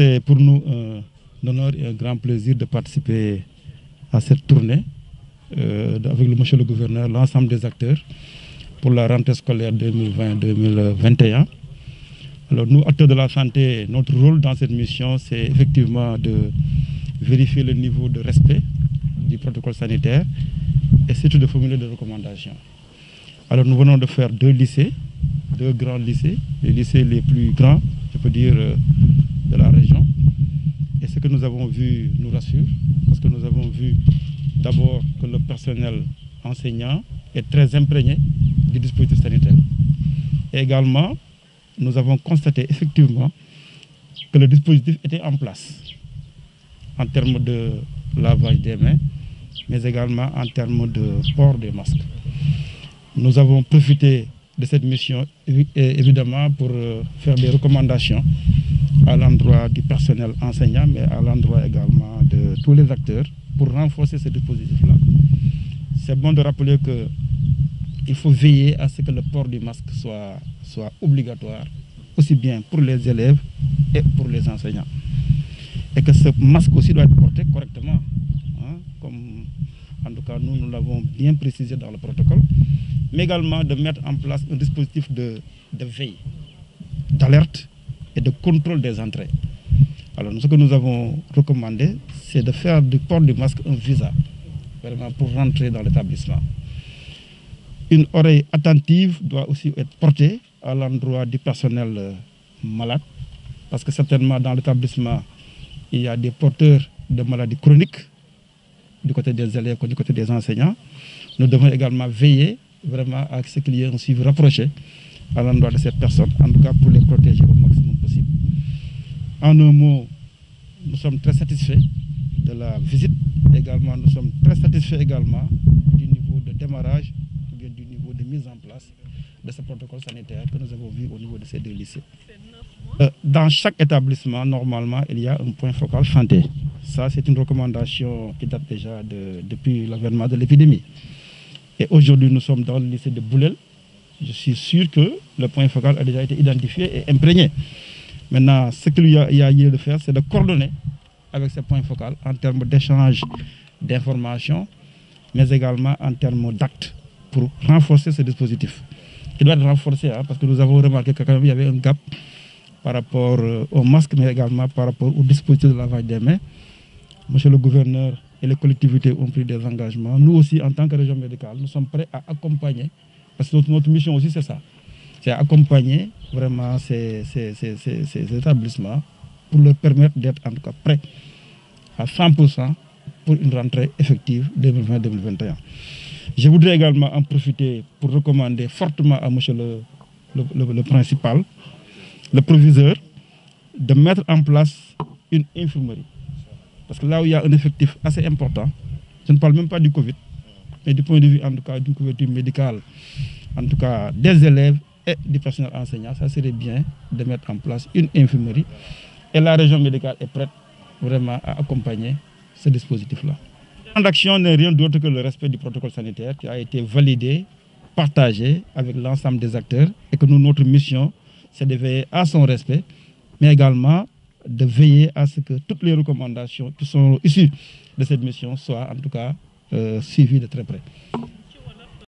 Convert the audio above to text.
C'est pour nous un honneur et un grand plaisir de participer à cette tournée avec le monsieur le gouverneur, l'ensemble des acteurs pour la rentrée scolaire 2020-2021. Alors nous, acteurs de la santé, notre rôle dans cette mission, c'est effectivement de vérifier le niveau de respect du protocole sanitaire et surtout de formuler des recommandations. Alors nous venons de faire deux grands lycées, les lycées les plus grands, je peux dire, de la région. Et ce que nous avons vu nous rassure, parce que nous avons vu d'abord que le personnel enseignant est très imprégné du dispositif sanitaire. Et également, nous avons constaté effectivement que le dispositif était en place en termes de lavage des mains, mais également en termes de port des masques. Nous avons profité de cette mission évidemment pour faire des recommandations à l'endroit du personnel enseignant, mais à l'endroit également de tous les acteurs pour renforcer ce dispositif-là. C'est bon de rappeler qu'il faut veiller à ce que le port du masque soit obligatoire, aussi bien pour les élèves et pour les enseignants. Et que ce masque aussi doit être porté correctement, hein, comme en tout cas nous l'avons bien précisé dans le protocole, mais également de mettre en place un dispositif de veille, d'alerte et de contrôle des entrées. Alors ce que nous avons recommandé, c'est de faire du port du masque un visa, vraiment pour rentrer dans l'établissement. Une oreille attentive doit aussi être portée à l'endroit du personnel malade, parce que certainement dans l'établissement, il y a des porteurs de maladies chroniques du côté des élèves comme du côté des enseignants. Nous devons également veiller vraiment à ce qu'il y ait un suivi rapproché à l'endroit de ces personnes, en tout cas pour les protéger au maximum possible. En un mot, nous sommes très satisfaits de la visite. Également, nous sommes très satisfaits également du niveau de démarrage, ou bien du niveau de mise en place de ce protocole sanitaire que nous avons vu au niveau de ces deux lycées. Dans chaque établissement, normalement, il y a un point focal santé. Ça, c'est une recommandation qui date déjà depuis l'avènement de l'épidémie. Et aujourd'hui, nous sommes dans le lycée de Boulel. Je suis sûr que le point focal a déjà été identifié et imprégné. Maintenant, ce qu'il y a lieu de faire, c'est de coordonner avec ce point focal en termes d'échange d'informations, mais également en termes d'actes pour renforcer ce dispositif. Il doit être renforcé, hein, parce que nous avons remarqué que quand même il y avait un gap par rapport au masque, mais également par rapport au dispositif de lavage des mains. Monsieur le gouverneur et les collectivités ont pris des engagements. Nous aussi, en tant que région médicale, nous sommes prêts à accompagner, parce que notre mission aussi c'est ça, c'est accompagner vraiment ces établissements pour leur permettre d'être en tout cas prêts à 100% pour une rentrée effective 2020-2021. Je voudrais également en profiter pour recommander fortement à monsieur le principal, le proviseur, de mettre en place une infirmerie. Parce que là où il y a un effectif assez important, je ne parle même pas du Covid, mais du point de vue en tout cas d'une couverture médicale, en tout cas des élèves et du personnel enseignant, ça serait bien de mettre en place une infirmerie. Et la région médicale est prête vraiment à accompagner ce dispositif-là. Le plan d'action n'est rien d'autre que le respect du protocole sanitaire qui a été validé, partagé avec l'ensemble des acteurs et que notre mission, c'est de veiller à son respect, mais également de veiller à ce que toutes les recommandations qui sont issues de cette mission soient en tout cas suivies de très près.